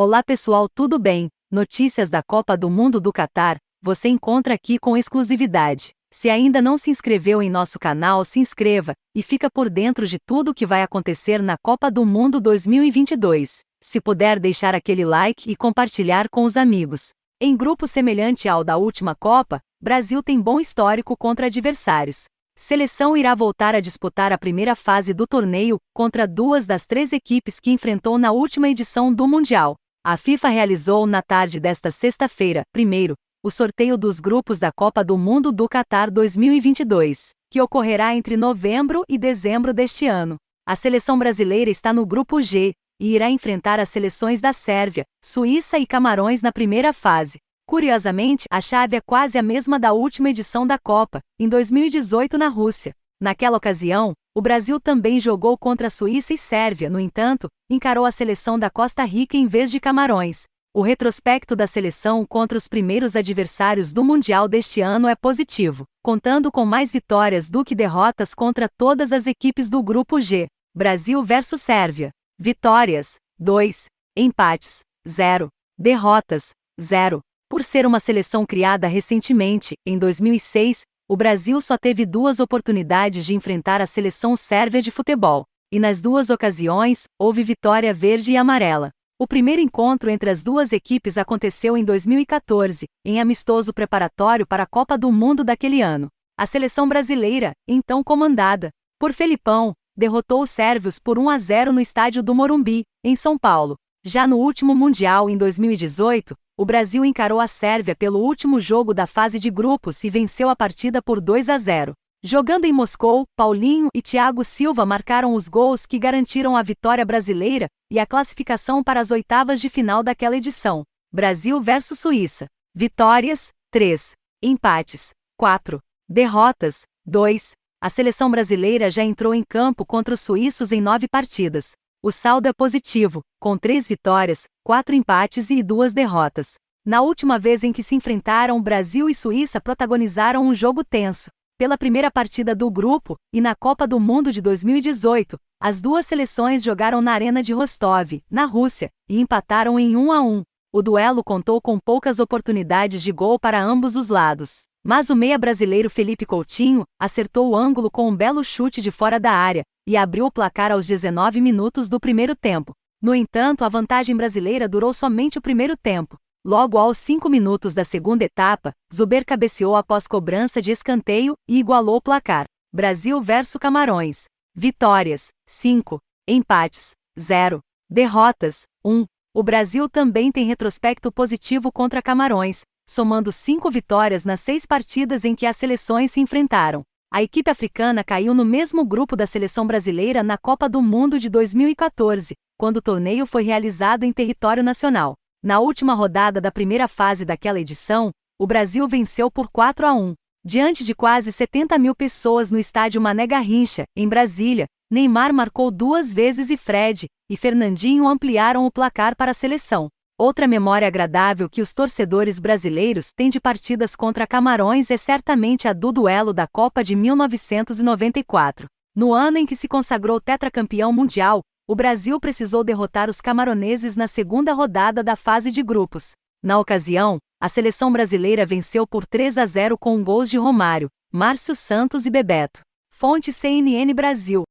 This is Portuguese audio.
Olá pessoal, tudo bem? Notícias da Copa do Mundo do Catar, você encontra aqui com exclusividade. Se ainda não se inscreveu em nosso canal, se inscreva, e fica por dentro de tudo o que vai acontecer na Copa do Mundo 2022. Se puder deixar aquele like e compartilhar com os amigos. Em grupo semelhante ao da última Copa, Brasil tem bom histórico contra adversários. Seleção irá voltar a disputar a primeira fase do torneio, contra duas das três equipes que enfrentou na última edição do Mundial. A FIFA realizou na tarde desta sexta-feira, primeiro, o sorteio dos grupos da Copa do Mundo do Catar 2022, que ocorrerá entre novembro e dezembro deste ano. A seleção brasileira está no grupo G, e irá enfrentar as seleções da Sérvia, Suíça e Camarões na primeira fase. Curiosamente, a chave é quase a mesma da última edição da Copa, em 2018 na Rússia. Naquela ocasião, o Brasil também jogou contra Suíça e Sérvia, no entanto, encarou a seleção da Costa Rica em vez de Camarões. O retrospecto da seleção contra os primeiros adversários do Mundial deste ano é positivo, contando com mais vitórias do que derrotas contra todas as equipes do Grupo G. Brasil versus Sérvia. Vitórias, 2. Empates, 0. Derrotas, 0. Por ser uma seleção criada recentemente, em 2006, o Brasil só teve duas oportunidades de enfrentar a seleção sérvia de futebol, e nas duas ocasiões, houve vitória verde e amarela. O primeiro encontro entre as duas equipes aconteceu em 2014, em amistoso preparatório para a Copa do Mundo daquele ano. A seleção brasileira, então comandada por Felipão, derrotou os sérvios por 1-0 no estádio do Morumbi, em São Paulo. Já no último Mundial em 2018, o Brasil encarou a Sérvia pelo último jogo da fase de grupos e venceu a partida por 2-0. Jogando em Moscou, Paulinho e Thiago Silva marcaram os gols que garantiram a vitória brasileira e a classificação para as oitavas de final daquela edição. Brasil versus Suíça. Vitórias, 3. Empates, 4. Derrotas, 2. A seleção brasileira já entrou em campo contra os suíços em 9 partidas. O saldo é positivo, com 3 vitórias, 4 empates e 2 derrotas. Na última vez em que se enfrentaram, Brasil e Suíça protagonizaram um jogo tenso. Pela primeira partida do grupo, e na Copa do Mundo de 2018, as duas seleções jogaram na Arena de Rostov, na Rússia, e empataram em 1-1. O duelo contou com poucas oportunidades de gol para ambos os lados. Mas o meia brasileiro Felipe Coutinho acertou o ângulo com um belo chute de fora da área, e abriu o placar aos 19 minutos do primeiro tempo. No entanto, a vantagem brasileira durou somente o primeiro tempo. Logo aos 5 minutos da segunda etapa, Zuber cabeceou após cobrança de escanteio e igualou o placar. Brasil versus Camarões. Vitórias, 5. Empates, 0. Derrotas, 1. O Brasil também tem retrospecto positivo contra Camarões, somando 5 vitórias nas 6 partidas em que as seleções se enfrentaram. A equipe africana caiu no mesmo grupo da seleção brasileira na Copa do Mundo de 2014, quando o torneio foi realizado em território nacional. Na última rodada da primeira fase daquela edição, o Brasil venceu por 4-1. Diante de quase 70 mil pessoas no estádio Mané Garrincha, em Brasília, Neymar marcou 2 vezes e Fred e Fernandinho ampliaram o placar para a seleção. Outra memória agradável que os torcedores brasileiros têm de partidas contra Camarões é certamente a do duelo da Copa de 1994. No ano em que se consagrou tetracampeão mundial, o Brasil precisou derrotar os camaroneses na segunda rodada da fase de grupos. Na ocasião, a seleção brasileira venceu por 3-0 com gols de Romário, Márcio Santos e Bebeto. Fonte CNN Brasil.